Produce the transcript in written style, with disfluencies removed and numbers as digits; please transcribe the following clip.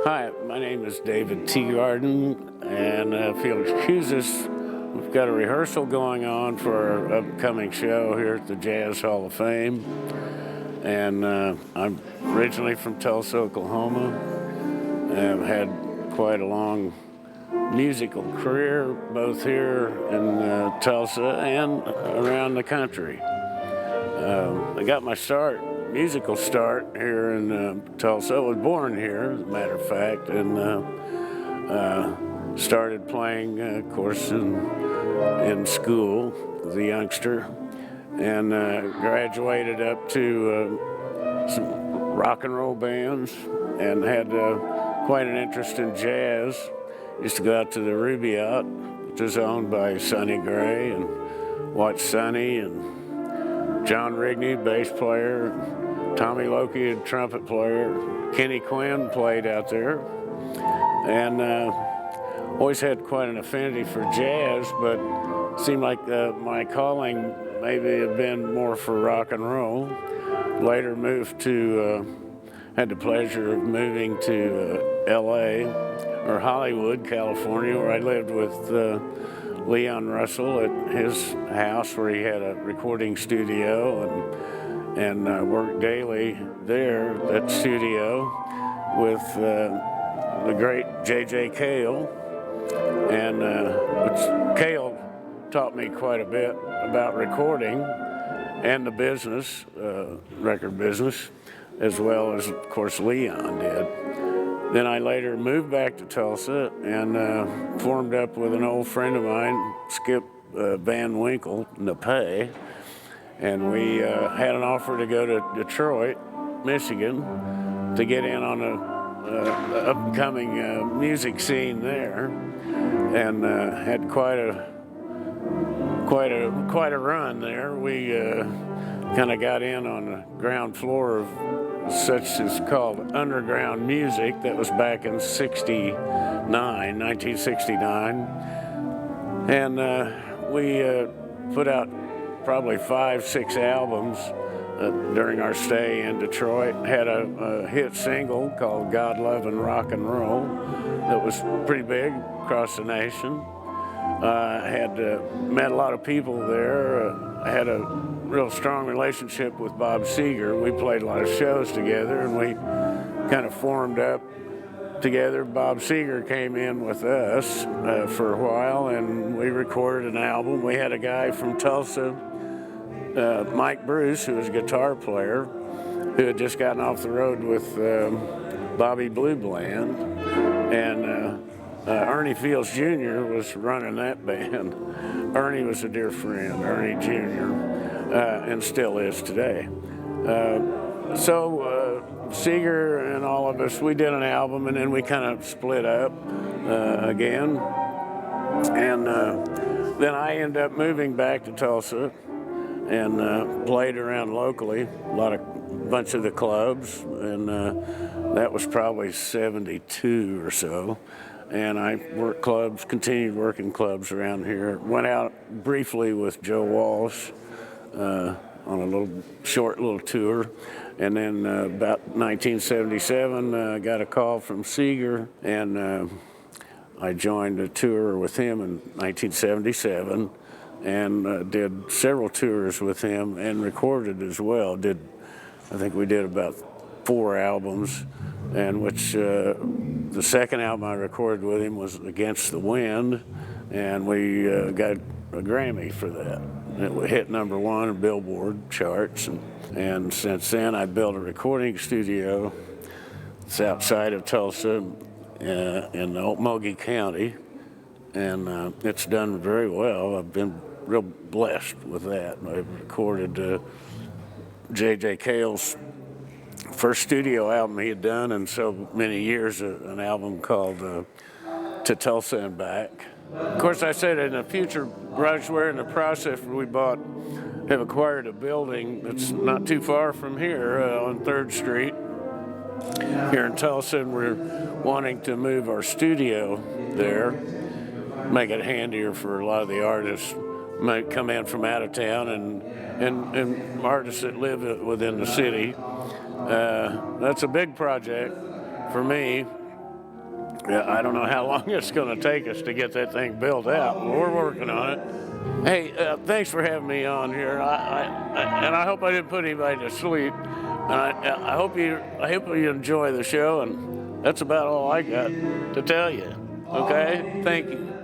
Hi, my name is David Teegarden, and if you'll excuse us, we've got a rehearsal going on for our upcoming show here at the Jazz Hall of Fame. And I'm originally from Tulsa, Oklahoma. I've had quite a long musical career, both here in Tulsa and around the country. I got my musical start here in Tulsa. I was born here, as a matter of fact, and started playing, of course, in school as a youngster, and graduated up to some rock and roll bands, and had quite an interest in jazz. Used to go out to the Rubaiyat, which is owned by Sonny Gray, and watch Sonny and John Rigney, bass player, Tommy Loki, trumpet player, Kenny Quinn played out there, and always had quite an affinity for jazz, but seemed like my calling maybe had been more for rock and roll. Later had the pleasure of moving to LA, or Hollywood, California, where I lived with Leon Russell at his house where he had a recording studio, and worked daily there at that studio with the great J.J. Cale, and which Cale taught me quite a bit about recording and the business, record business, as well as, of course, Leon did. Then I later moved back to Tulsa and formed up with an old friend of mine, Skip Van Winkle, Napay, and we had an offer to go to Detroit, Michigan, to get in on the upcoming music scene there, and had quite a run there. We kind of got in on the ground floor of such as called underground music. That was back in 1969. And we put out probably 5-6 albums during our stay in Detroit. Had a hit single called God, Love, and Rock and Roll that was pretty big across the nation. Had met a lot of people there. I had a real strong relationship with Bob Seger. We played a lot of shows together, and we kind of formed up together. Bob Seger came in with us for a while, and we recorded an album. We had a guy from Tulsa, Mike Bruce, who was a guitar player, who had just gotten off the road with Bobby Blue Bland, and Ernie Fields Jr. was running that band. Ernie was a dear friend, Ernie Jr., and still is today. So Seger and all of us, we did an album, and then we kind of split up again. And then I ended up moving back to Tulsa and played around locally, a bunch of the clubs, and that was probably 72 or so. And I worked clubs, continued working clubs around here. Went out briefly with Joe Walsh on a short little tour. And then about 1977, got a call from Seger, and I joined a tour with him in 1977, and did several tours with him and recorded as well. I think we did about 4 albums, and which the second album I recorded with him was Against the Wind, and we got a Grammy for that. It hit '1 in Billboard charts, and since then I built a recording studio. It's outside of Tulsa in Okmulgee County, and it's done very well. I've been real blessed with that. I recorded J.J. Cale's first studio album he had done in so many years, an album called To Tulsa and Back. Of course, I said in the future, we're in the process, have acquired a building that's not too far from here on 3rd Street here in Tulsa, and we're wanting to move our studio there, make it handier for a lot of the artists might come in from out of town, and artists that live within the city. That's a big project for me, Yeah, I don't know how long it's going to take us to get that thing built out, but we're working on it. Hey, thanks for having me on here, and I hope I didn't put anybody to sleep. And I hope you enjoy the show, and that's about all I got to tell you. Okay, thank you.